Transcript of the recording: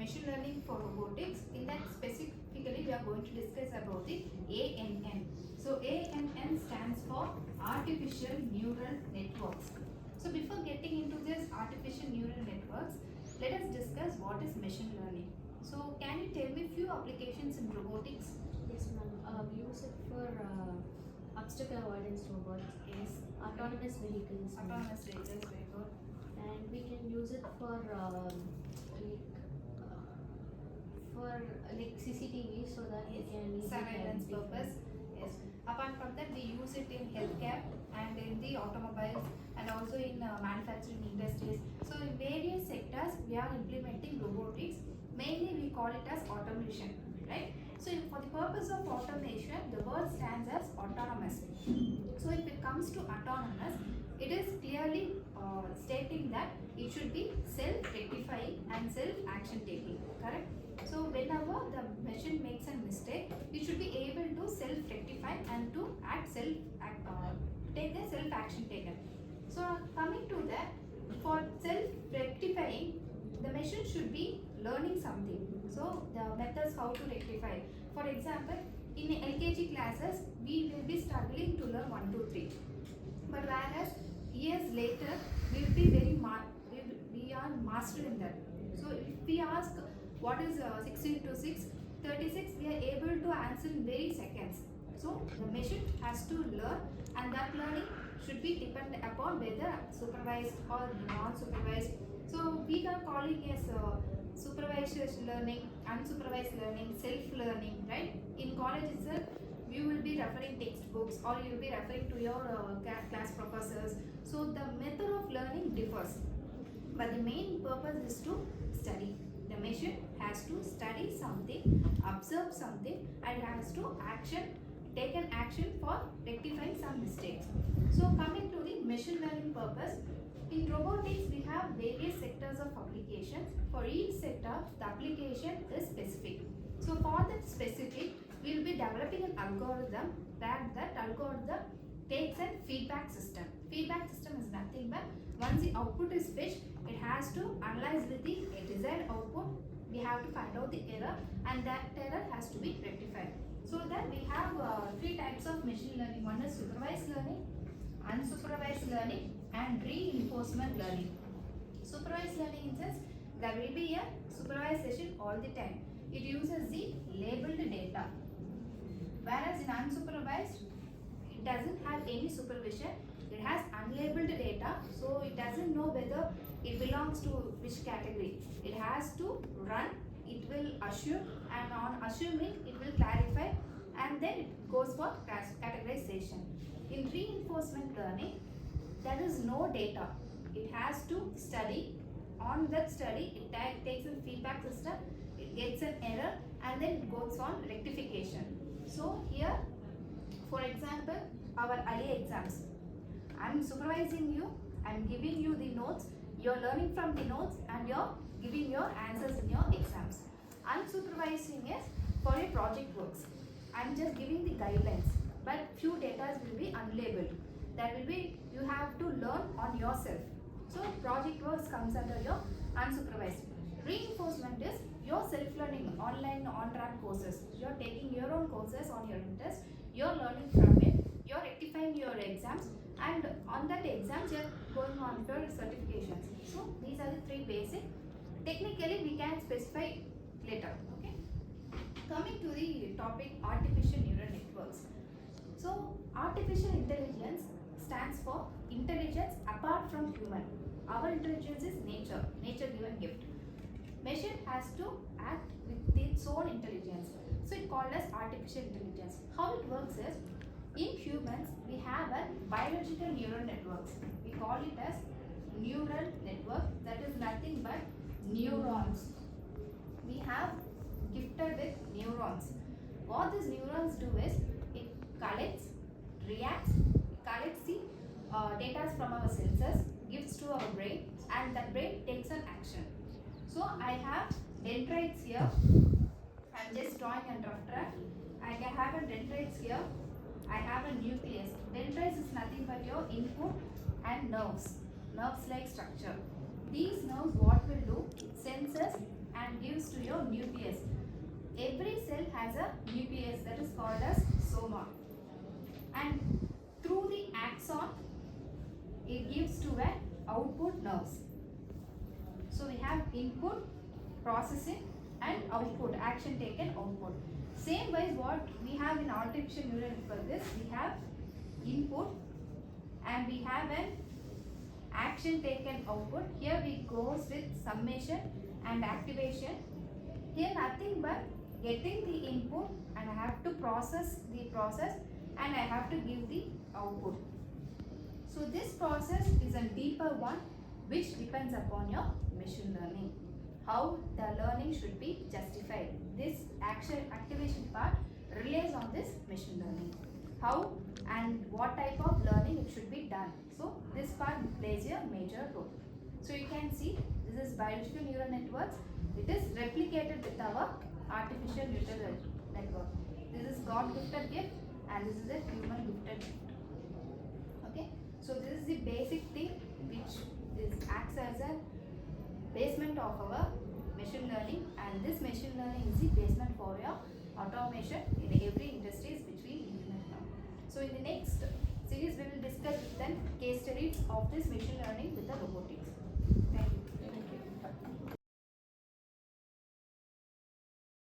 machine learning for robotics. In that specifically we are going to discuss about the ANN. So ANN stands for artificial neural networks. So before getting into this artificial neural networks, let us discuss what is machine learning. So can you tell me few applications in robotics? Yes, ma'am. We use it for obstacle avoidance robots, Yes. autonomous vehicles, Autonomous vehicles, very good. and we can use it for CCTV so that we can easily Surveillance identify. purpose. Yes. Apart from that, we use it in healthcare and in the automobiles and also in manufacturing industries. So in various sectors, we are implementing robotics. Mainly, we call it as automation, right? So for the purpose of automation, the word stands as autonomous. So if it comes to autonomous, it is clearly stating that it should be self-rectifying and self-action taking, correct? So whenever the machine makes a mistake, it should be able to self-rectify and to take the self-action taken. So coming to that, for self-rectifying, the machine should be learning something. So the methods how to rectify. For example, in LKG classes, we will be struggling to learn 1, 2, 3. But whereas years later, we will be we are master in that. So if we ask what is 16 to 6, 36, we are able to answer in very seconds. So the machine has to learn, and that learning should be dependent upon whether supervised or non-supervised. So we are calling as supervised learning, unsupervised learning, self-learning, right? In college itself, you will be referring textbooks or you will be referring to your class professors. So the method of learning differs, but the main purpose is to study. The machine has to study something, observe something, and has to take an action for rectifying some mistakes. So coming to the machine learning purpose, in robotics we have various sectors of applications. For each sector, the application is specific. So for that specific, we will be developing an algorithm that algorithm takes a feedback system. Feedback system is nothing but once the output is fetched, it has to analyze with the desired output. We have to find out the error, and that error has to be rectified. So then we have three types of machine learning. One is supervised learning, unsupervised learning, and reinforcement learning. Supervised learning in sense there will be a supervised session all the time. It uses the labeled data. Whereas in unsupervised, it doesn't have any supervision. It has unlabeled data, so it doesn't know whether it belongs to which category. It has to run, it will assume, and on assuming, it will clarify, and then it goes for categorization. In reinforcement learning, there is no data. It has to study. On that study, it takes a feedback system, it gets an error, and then it goes on rectification. So here, for example, our Ali exams. I'm supervising you, I'm giving you the notes, you're learning from the notes, and you're giving your answers in your exams. Unsupervising is for your project works. I'm just giving the guidelines, but few data will be unlabeled. That will be, you have to learn on yourself. So project works comes under your unsupervised. Reinforcement is your self-learning, online on-ramp courses. You're taking your own courses on your interest, you're learning from it, you're rectifying your exams, and on that exams you're going on for certifications. So these are the three basic. Technically we can specify later. Okay. Coming to the topic artificial neural networks. So artificial intelligence stands for intelligence apart from human. Our intelligence is nature given gift. Machine has to act with its own intelligence. So it called as artificial intelligence. How it works is, in humans, we have a biological neural networks. We call it as neural network, that is nothing but neurons. We have gifted with neurons. What these neurons do is, it collects, reacts, collects the data from our sensors, gives to our brain, and that brain takes an action. So I have dendrites here. I'm just drawing a rough draft. I can have a dendrites here. I have a nucleus. Dendrites is nothing but your input and nerves like structure. These nerves what will do? Senses and gives to your nucleus. Every cell has a nucleus that is called as soma, and through the axon it gives to an output nerves. So we have input, processing and output, action taken, output. Same way what we have in artificial neural network is we have input and we have an action taken output. Here we goes with summation and activation. Here nothing but getting the input and I have to process the process and I have to give the output. So this process is a deeper one which depends upon your machine learning. How the learning should be justified. This activation part relies on this machine learning. How and what type of learning it should be done. So this part plays a major role. So you can see this is biological neural networks. It is replicated with our artificial neural network. This is God gifted gift and this is a human gifted gift. Okay. So this is the basic thing which acts as a basement of our machine learning, and this machine learning is the basement for your automation in every industries which we implement now. So in the next series we will discuss then case studies of this machine learning with the robotics. Thank you.